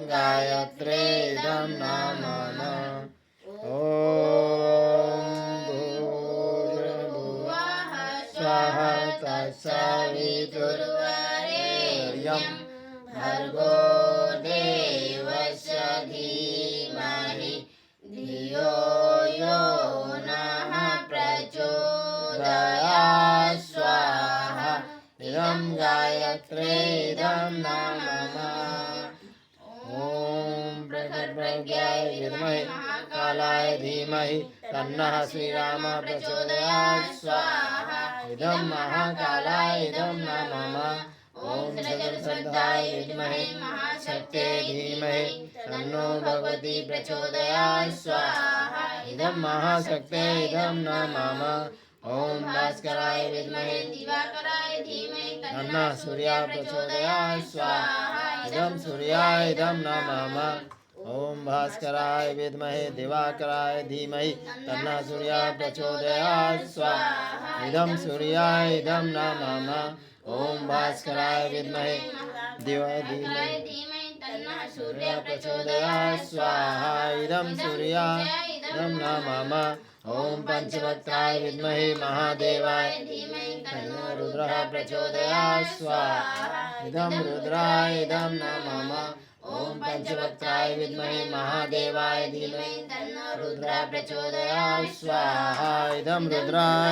गायत्रीदं नमः। ॐ भूर्भुवः स्वः तत्सवितुर्वरेण्यं भर्गो देवस्य धीमहि धियो यो नः प्रचोदयात् स्वाहा। इदं गायत्रीदं नमः। ॐ बृहद्प्रज्ञाय विद्महे महाकालाय धीमहि तन्नः श्रीरामः प्रचोदयात् स्वाहा। इदं महाकालाय इदं नमः। ॐ जगत्प्रदाय विद्महे महाशक्त्यै धीमहि तन्नो भगवती प्रचोदयात् स्वाहा। इदं महाशक्त्यै इदं नमः। ॐ भास्कराय विद्महे दिवाकराय धीमहि तन्नः सूर्यः प्रचोदयात् स्वाहा। इदं सूर्याय इदं नमः। ॐ भास्कराय विद्महे दिवाकराय धीमहि तन्नः सूर्यः प्रचोदयात् स्वाहा। इदं सूर्याय इदं नमः। ॐ भास्कराय विद्महे दिवाकराय धीमहि तन्नः सूर्यः प्रचोदयात् स्वाहा। इदं सूर्याय इदं नमः। ॐ पंचवक्त्राय विद्महे महादेवाय धीमहि तन्नो रुद्रः प्रचोदयात् स्वाहा। इदं रुद्राय इदं नमः। ॐ पंचवक्त्राय विद्महे महादेवाय धीमहि तन्नो रुद्रः प्रचोदयात् स्वाहा। इदं रुद्राय